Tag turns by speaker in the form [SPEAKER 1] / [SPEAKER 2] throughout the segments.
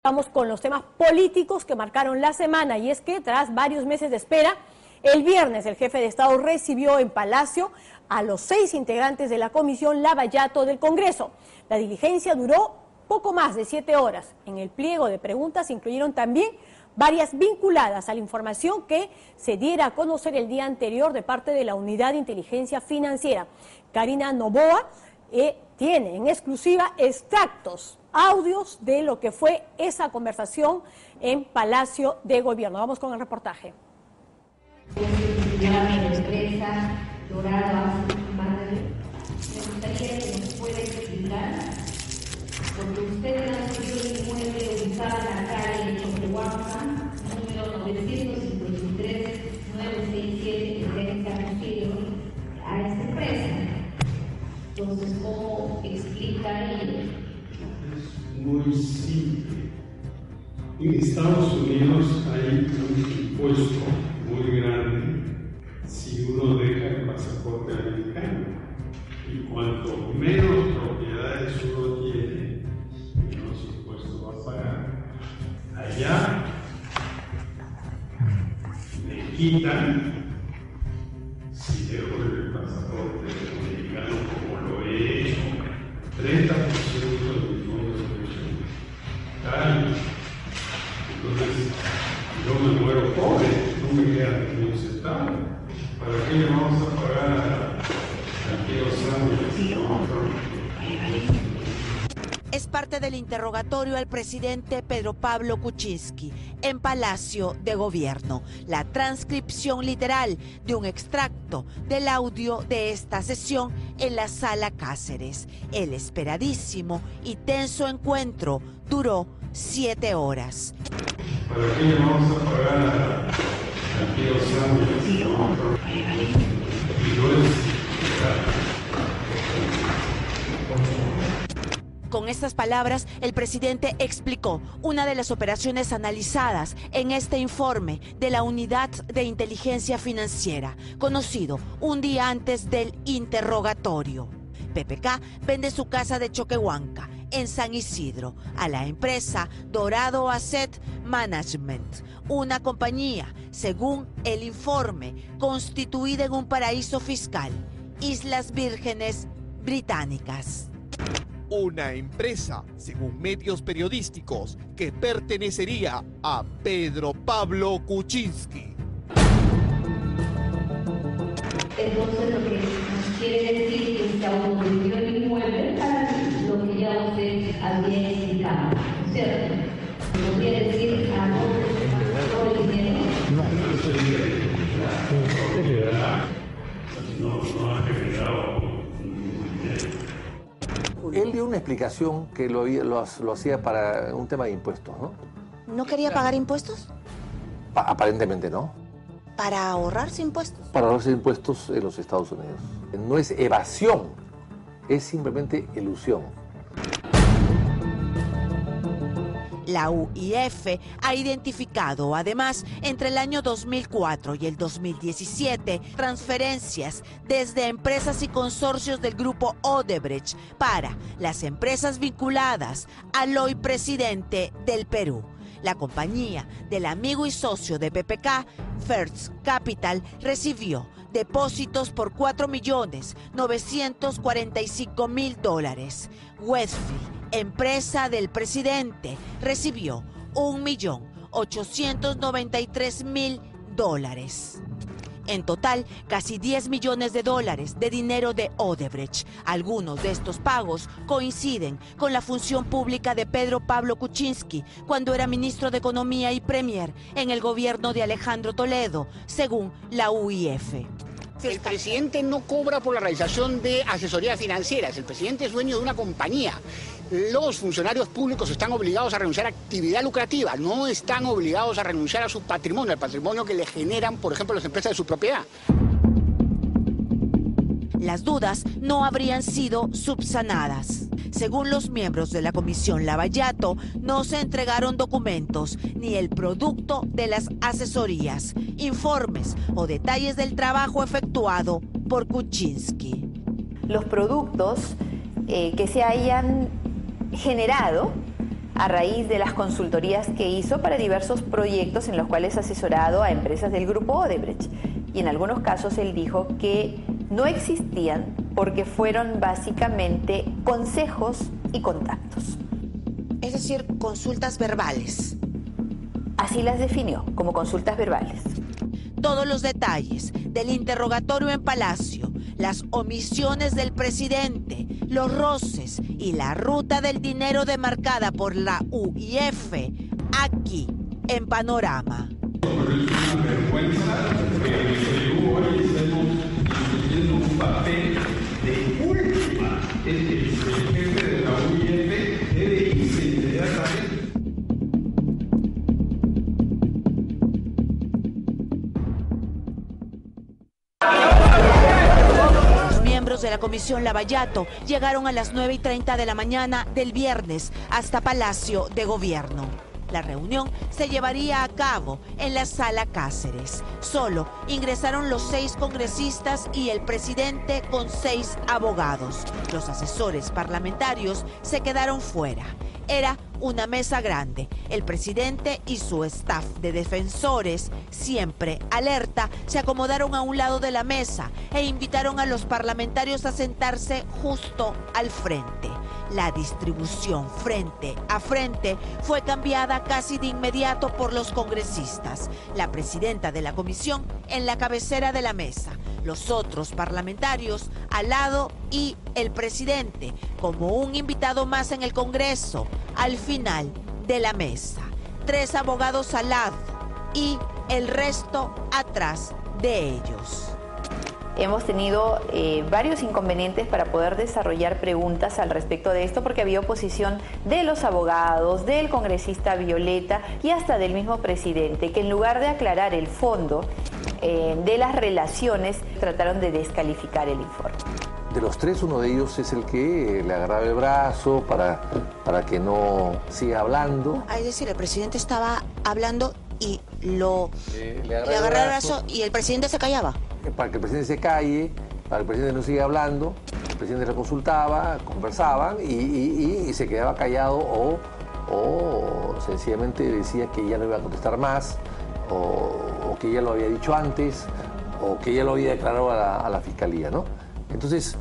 [SPEAKER 1] Vamos con los temas políticos que marcaron la semana, y es que tras varios meses de espera, el viernes el jefe de Estado recibió en Palacio a los 6 integrantes de la Comisión Lavallato del Congreso. La diligencia duró poco más de 7 horas. En el pliego de preguntas se incluyeron también varias vinculadas a la información que se diera a conocer el día anterior de parte de la Unidad de Inteligencia Financiera. Karina Noboa tiene en exclusiva extractos, audios de lo que fue esa conversación en Palacio de Gobierno. Vamos con el reportaje.
[SPEAKER 2] Me gustaría que nos pueda explicar, porque usted nació en un inmueble ubicado en la calle Choquehuanca, número 953-967, en Carrusquillo, a esta empresa. Entonces, ¿cómo explica ello?
[SPEAKER 3] Es muy simple. En Estados Unidos hay un impuesto muy grande si uno deja el pasaporte americano. Y cuanto menos propiedades uno tiene, menos impuestos va a pagar. Allá le quitan, si dejo el pasaporte americano como lo he hecho, 30% de mis fondos de pensión. Entonces, yo me muero pobre, no me queda ni un centavo. ¿Para qué le vamos a pagar a aquellos años?
[SPEAKER 4] Es parte del interrogatorio al presidente Pedro Pablo Kuczynski en Palacio de Gobierno. La transcripción literal de un extracto del audio de esta sesión en la Sala Cáceres. El esperadísimo y tenso encuentro duró 7 horas.
[SPEAKER 3] ¿Para qué le vamos a pagar a aquellos años?
[SPEAKER 4] Con estas palabras, el presidente explicó una de las operaciones analizadas en este informe de la Unidad de Inteligencia Financiera, conocido un día antes del interrogatorio. PPK vende su casa de Choquehuanca, en San Isidro, a la empresa Dorado Asset Management, una compañía, según el informe, constituida en un paraíso fiscal, Islas Vírgenes Británicas.
[SPEAKER 5] Una empresa, según medios periodísticos, que pertenecería a Pedro Pablo Kuczynski.
[SPEAKER 2] Entonces, lo que nos quiere decir es que se autorizó el inmueble para lo que ya usted había explicado, ¿no es cierto? ¿No quiere decir a dónde se pasó el dinero?
[SPEAKER 3] No ha generado.
[SPEAKER 6] Él dio una explicación que lo hacía para un tema de impuestos, ¿no?
[SPEAKER 4] ¿No quería pagar impuestos?
[SPEAKER 6] Aparentemente no.
[SPEAKER 4] ¿Para ahorrarse impuestos?
[SPEAKER 6] Para ahorrarse impuestos en los Estados Unidos. No es evasión, es simplemente elusión.
[SPEAKER 4] La UIF ha identificado, además, entre el año 2004 y el 2017, transferencias desde empresas y consorcios del grupo Odebrecht para las empresas vinculadas al hoy presidente del Perú. La compañía del amigo y socio de PPK, First Capital, recibió depósitos por $4.945.000. Westfield, empresa del presidente, recibió $1.893.000. En total, casi $10 millones de dinero de Odebrecht. Algunos de estos pagos coinciden con la función pública de Pedro Pablo Kuczynski cuando era ministro de Economía y Premier en el gobierno de Alejandro Toledo, según la UIF.
[SPEAKER 7] El presidente no cobra por la realización de asesorías financieras. El presidente es dueño de una compañía. Los funcionarios públicos están obligados a renunciar a actividad lucrativa, no están obligados a renunciar a su patrimonio, al patrimonio que le generan, por ejemplo, las empresas de su propiedad.
[SPEAKER 4] Las dudas no habrían sido subsanadas. Según los miembros de la Comisión Lavallato, no se entregaron documentos ni el producto de las asesorías, informes o detalles del trabajo efectuado por Kuczynski.
[SPEAKER 8] Los productos que se hayan generado a raíz de las consultorías que hizo para diversos proyectos en los cuales ha asesorado a empresas del grupo Odebrecht. Y en algunos casos él dijo que no existían porque fueron básicamente consejos y contactos.
[SPEAKER 4] Es decir, consultas verbales.
[SPEAKER 8] Así las definió, como consultas verbales.
[SPEAKER 4] Todos los detalles del interrogatorio en Palacio, las omisiones del presidente, los roces y la ruta del dinero demarcada por la UIF, aquí en Panorama.
[SPEAKER 3] Es una vergüenza que en el Perú hoy estemos discutiendo un papel de última. El jefe de la UIF debe irse inmediatamente.
[SPEAKER 4] Miembros de la Comisión Lavallato llegaron a las 9:30 de la mañana del viernes hasta Palacio de Gobierno. La reunión se llevaría a cabo en la Sala Cáceres. Solo ingresaron los 6 congresistas y el presidente con 6 abogados. Los asesores parlamentarios se quedaron fuera. Era una mesa grande. El presidente y su staff de defensores, siempre alerta, se acomodaron a un lado de la mesa e invitaron a los parlamentarios a sentarse justo al frente. La distribución frente a frente fue cambiada casi de inmediato por los congresistas. La presidenta de la comisión en la cabecera de la mesa, los otros parlamentarios al lado y el presidente como un invitado más en el Congreso al final de la mesa. 3 abogados al lado y el resto atrás de ellos.
[SPEAKER 8] Hemos tenido varios inconvenientes para poder desarrollar preguntas al respecto de esto porque había oposición de los abogados, del congresista Violeta y hasta del mismo presidente, que en lugar de aclarar el fondo de las relaciones, trataron de descalificar el informe.
[SPEAKER 6] De los 3, uno de ellos es el que le agarraba el brazo para que no siga hablando.
[SPEAKER 4] Es decir, el presidente estaba hablando y le agarraba el brazo y el presidente se callaba.
[SPEAKER 6] Para que el presidente se calle, para que el presidente no siga hablando, el presidente le consultaba, conversaban y se quedaba callado o sencillamente decía que ya no iba a contestar más o que ya lo había dicho antes o que ya lo había declarado a la fiscalía, ¿no? Entonces,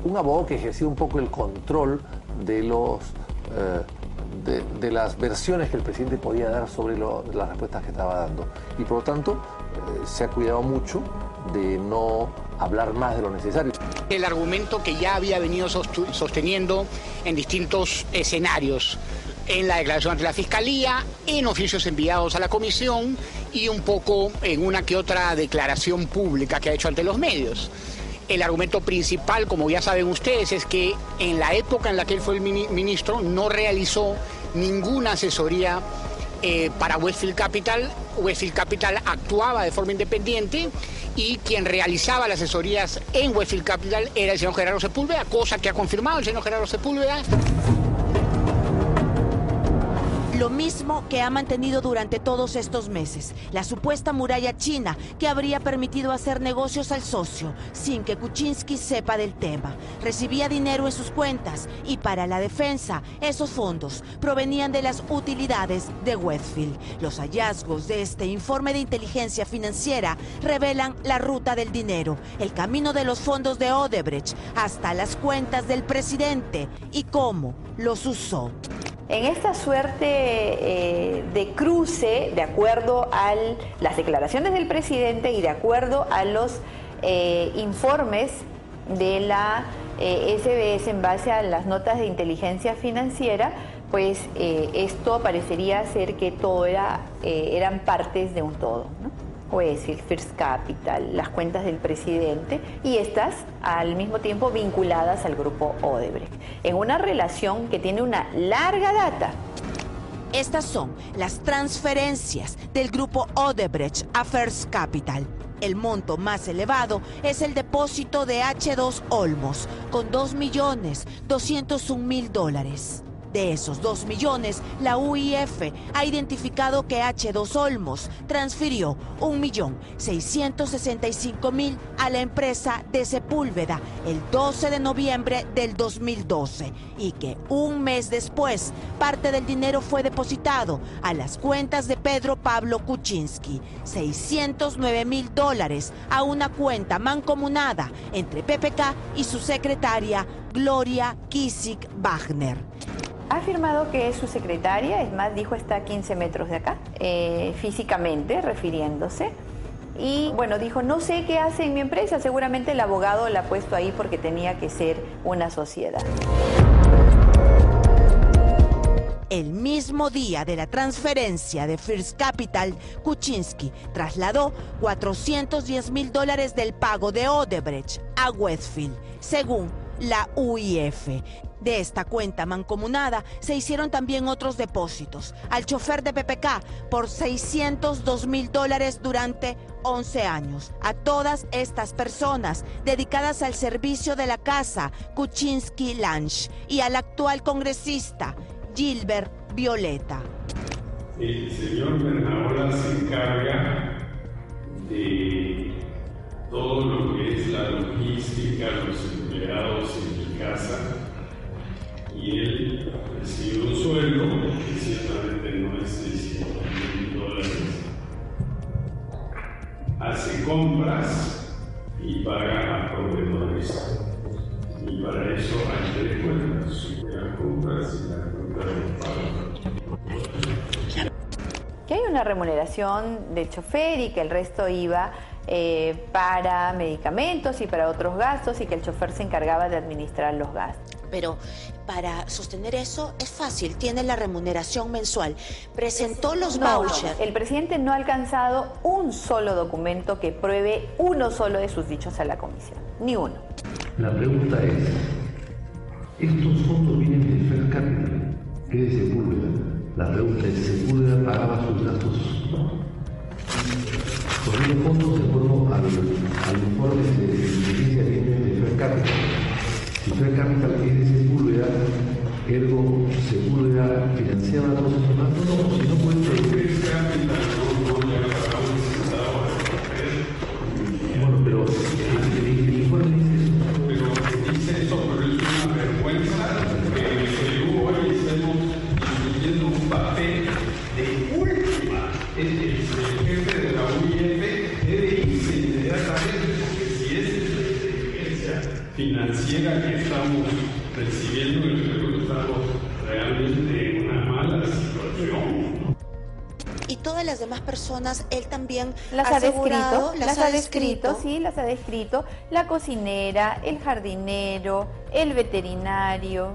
[SPEAKER 6] un abogado que ejercía un poco el control de de las versiones que el presidente podía dar sobre las respuestas que estaba dando. Y por lo tanto, se ha cuidado mucho de no hablar más de lo necesario.
[SPEAKER 7] El argumento que ya había venido sosteniendo en distintos escenarios, en la declaración ante la Fiscalía, en oficios enviados a la Comisión y un poco en una que otra declaración pública que ha hecho ante los medios. El argumento principal, como ya saben ustedes, es que en la época en la que él fue el ministro no realizó ninguna asesoría para Westfield Capital. Westfield Capital actuaba de forma independiente y quien realizaba las asesorías en Westfield Capital era el señor Gerardo Sepúlveda, cosa que ha confirmado el señor Gerardo Sepúlveda.
[SPEAKER 4] Lo mismo que ha mantenido durante todos estos meses, la supuesta muralla china que habría permitido hacer negocios al socio sin que Kuczynski sepa del tema. Recibía dinero en sus cuentas y para la defensa esos fondos provenían de las utilidades de Westfield. Los hallazgos de este informe de inteligencia financiera revelan la ruta del dinero, el camino de los fondos de Odebrecht hasta las cuentas del presidente y cómo los usó.
[SPEAKER 8] En esta suerte de cruce, de acuerdo a las declaraciones del presidente y de acuerdo a los informes de la SBS en base a las notas de inteligencia financiera, pues esto parecería ser que todo eran partes de un todo, ¿no? Westfield, First Capital, las cuentas del presidente y estas al mismo tiempo vinculadas al grupo Odebrecht, en una relación que tiene una larga data.
[SPEAKER 4] Estas son las transferencias del grupo Odebrecht a First Capital. El monto más elevado es el depósito de H2 Olmos, con $2.201.000. De esos 2 millones, la UIF ha identificado que H2 Olmos transfirió 1.665.000 a la empresa de Sepúlveda el 12 de noviembre del 2012 y que un mes después parte del dinero fue depositado a las cuentas de Pedro Pablo Kuczynski, $609.000 a una cuenta mancomunada entre PPK y su secretaria Gloria Kisig-Wagner.
[SPEAKER 8] Ha afirmado que es su secretaria, es más, dijo está a 15 metros de acá, físicamente refiriéndose. Y bueno, dijo, no sé qué hace en mi empresa, seguramente el abogado la ha puesto ahí porque tenía que ser una sociedad.
[SPEAKER 4] El mismo día de la transferencia de First Capital, Kuczynski trasladó $410.000 del pago de Odebrecht a Westfield, según la UIF. De esta cuenta mancomunada se hicieron también otros depósitos al chofer de PPK por $602.000 durante 11 años. A todas estas personas dedicadas al servicio de la casa Kuczynski Lange y al actual congresista Gilbert Violeta.
[SPEAKER 3] El señor Bernaola se encarga de todo lo que es la logística, los empleados en mi casa, y él recibe un sueldo que ciertamente no es $600.000, hace compras y paga a proveedores, y para eso hay 3 cuentas, las compras y la cuenta de pago.
[SPEAKER 8] Que hay una remuneración del chofer y que el resto iba para medicamentos y para otros gastos y que el chofer se encargaba de administrar los gastos.
[SPEAKER 4] Pero para sostener eso es fácil, tiene la remuneración mensual. Presentó los vouchers.
[SPEAKER 8] El presidente no ha alcanzado un solo documento que pruebe uno solo de sus dichos a la comisión, ni uno.
[SPEAKER 9] La pregunta es, ¿estos fondos vienen de First Capital, que es de Sepúlveda? La pregunta es, ¿Sepúlveda pagaba sus gastos? Con los fondos de acuerdo al informe de inteligencia que viene de First Capital. Si First Capital es de Sepúlveda, ergo Sepúlveda financiaba a todos esos gastos, no, si no puede ser. First Capital no le ha pagado un centavo a la mujer. Bueno, pero el informe dice eso.
[SPEAKER 3] Pero dice eso, pero es una vergüenza que en el Perú hoy estemos incluyendo un papel de última. El jefe de la UIF debe irse inmediatamente, porque si es la inteligencia financiera que estamos recibiendo en el Perú, estamos realmente en una mala situación.
[SPEAKER 4] Y todas las demás personas, él también
[SPEAKER 8] las ha descrito, la cocinera, el jardinero, el veterinario,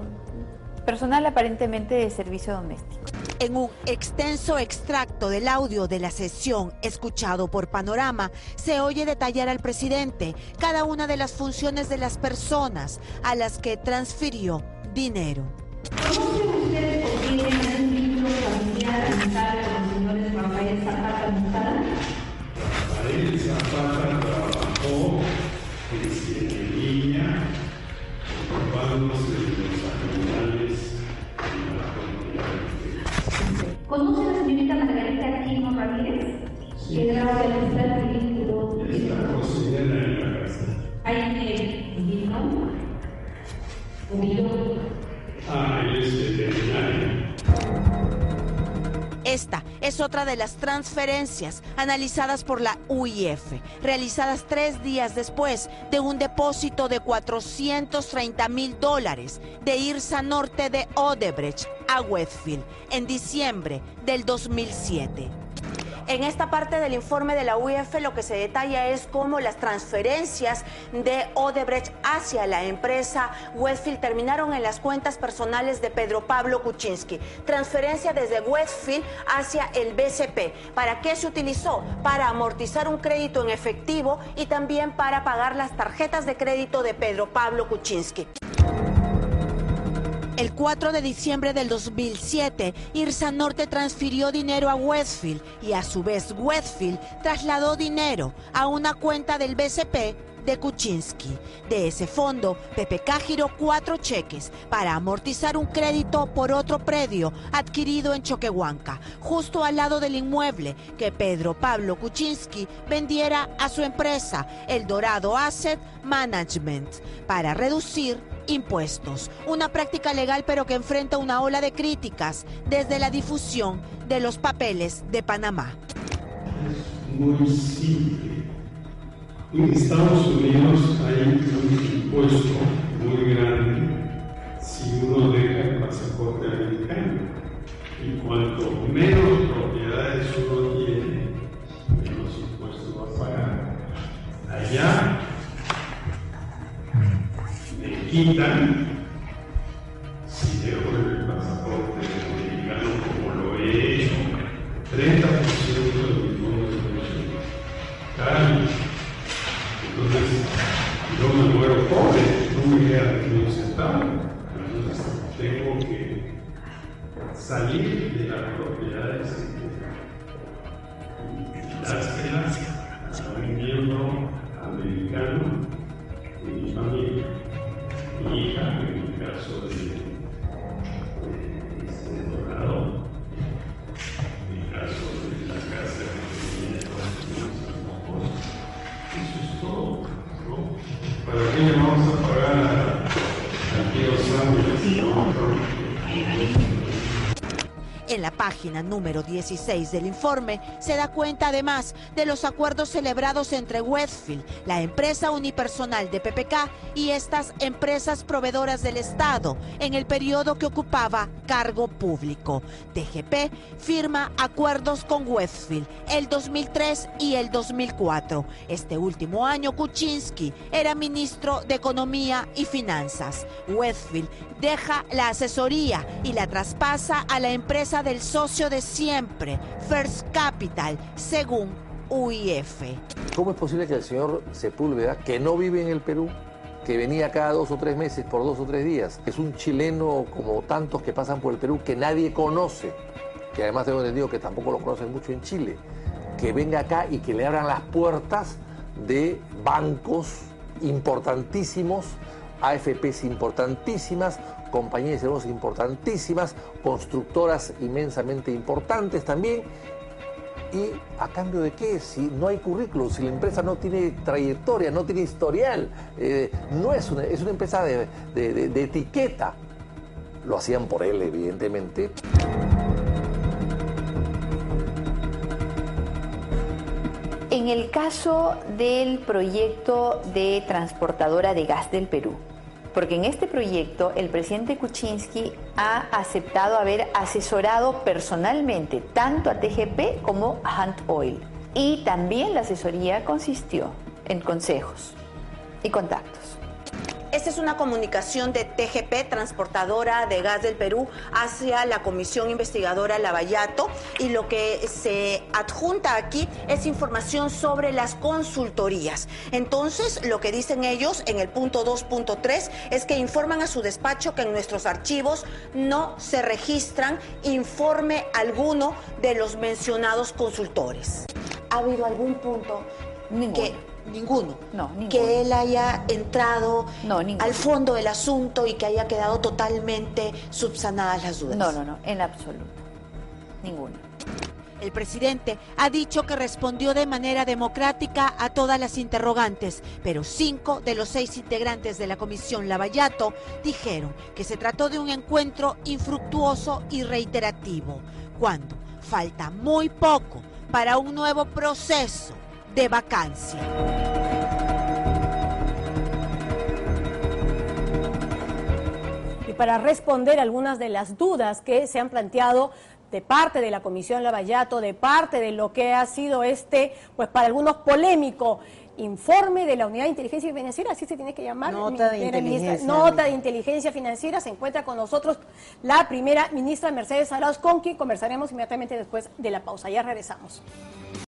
[SPEAKER 8] personal aparentemente de servicio doméstico.
[SPEAKER 4] En un extenso extracto del audio de la sesión escuchado por Panorama, se oye detallar al presidente cada una de las funciones de las personas a las que transfirió dinero.
[SPEAKER 2] ¿Conocen ustedes o tienen un vínculo familiar amistad con los señores Rafael Zapata Montana?
[SPEAKER 3] Rafael Zapata trabajó desde niña, ocupándose de los animales en la comunidad.
[SPEAKER 2] ¿Conoce a la señorita Margarita Aquino Ramírez?
[SPEAKER 3] Sí.
[SPEAKER 2] Que gracias al estar de vínculo.
[SPEAKER 3] Es la cocinera en la casa.
[SPEAKER 2] ¿Hay un vino? ¿Un vino?
[SPEAKER 3] Él es veterinario.
[SPEAKER 4] Esta es otra de las transferencias analizadas por la UIF, realizadas 3 días después de un depósito de $430.000 de Irsa Norte de Odebrecht a Westfield en diciembre del 2007. En esta parte del informe de la UIF lo que se detalla es cómo las transferencias de Odebrecht hacia la empresa Westfield terminaron en las cuentas personales de Pedro Pablo Kuczynski. Transferencia desde Westfield hacia el BCP. ¿Para qué se utilizó? Para amortizar un crédito en efectivo y también para pagar las tarjetas de crédito de Pedro Pablo Kuczynski. El 4 de diciembre del 2007, Irsa Norte transfirió dinero a Westfield y a su vez Westfield trasladó dinero a una cuenta del BCP de Kuczynski. De ese fondo, PPK giró 4 cheques para amortizar un crédito por otro predio adquirido en Choquehuanca, justo al lado del inmueble que Pedro Pablo Kuczynski vendiera a su empresa, El Dorado Asset Management, para reducir impuestos. Una práctica legal pero que enfrenta una ola de críticas desde la difusión de los papeles de Panamá.
[SPEAKER 3] Es muy simple. En Estados Unidos hay un impuesto muy grande si uno deja el pasaporte americano. Y cuanto menos propiedades uno tiene, menos impuestos va a pagar. Allá me quitan si dejo el pasaporte americano, como lo he hecho, 30% de mis fondos de inversión. Entonces, yo me muero pobre, no me queda ni un centavo. Entonces, tengo que salir de las propiedades y dárselas a un miembro americano de mi familia. Mi hija, en el caso de Dorado, en el caso de la casa que tiene eso es todo, ¿no? ¿Para qué le vamos a pagar aquí los años?
[SPEAKER 4] En la página número 16 del informe se da cuenta además de los acuerdos celebrados entre Westfield, la empresa unipersonal de PPK, y estas empresas proveedoras del Estado en el periodo que ocupaba cargo público. TGP firma acuerdos con Westfield el 2003 y el 2004. Este último año Kuczynski era ministro de Economía y Finanzas. Westfield deja la asesoría y la traspasa a la empresa del socio de siempre, First Capital, según UIF.
[SPEAKER 6] ¿Cómo es posible que el señor Sepúlveda, que no vive en el Perú, que venía cada 2 o 3 meses por 2 o 3 días, es un chileno como tantos que pasan por el Perú que nadie conoce, que además tengo entendido que tampoco lo conocen mucho en Chile, que venga acá y que le abran las puertas de bancos importantísimos, AFPs importantísimas, compañías de seguros importantísimas, constructoras inmensamente importantes también? ¿Y a cambio de qué? Si no hay currículum, si la empresa no tiene trayectoria, no tiene historial, no es una empresa de etiqueta. Lo hacían por él, evidentemente.
[SPEAKER 8] En el caso del proyecto de transportadora de gas del Perú, porque en este proyecto el presidente Kuczynski ha aceptado haber asesorado personalmente tanto a TGP como a Hunt Oil. Y también la asesoría consistió en consejos y contactos.
[SPEAKER 4] Esta es una comunicación de TGP, transportadora de gas del Perú, hacia la Comisión Investigadora Lavallato, y lo que se adjunta aquí es información sobre las consultorías. Entonces, lo que dicen ellos en el punto 2.3 es que informan a su despacho que en nuestros archivos no se registran informe alguno de los mencionados consultores. ¿Ha habido algún punto Ninguno.
[SPEAKER 8] No, ninguno.
[SPEAKER 4] Que él haya entrado
[SPEAKER 8] ninguno.
[SPEAKER 4] al fondo del asunto y que haya quedado totalmente subsanadas las dudas?
[SPEAKER 8] No, en absoluto. Ninguno.
[SPEAKER 4] El presidente ha dicho que respondió de manera democrática a todas las interrogantes, pero 5 de los 6 integrantes de la Comisión Lavallato dijeron que se trató de un encuentro infructuoso y reiterativo, cuando falta muy poco para un nuevo proceso de vacancia.
[SPEAKER 1] Y para responder algunas de las dudas que se han planteado de parte de la Comisión Lavallato, de parte de lo que ha sido pues para algunos polémico informe de la Unidad de Inteligencia Financiera, así se tiene que llamar.
[SPEAKER 10] Nota de
[SPEAKER 1] Inteligencia Financiera. Se encuentra con nosotros la primera ministra Mercedes Arauz, con quien conversaremos inmediatamente después de la pausa. Ya regresamos.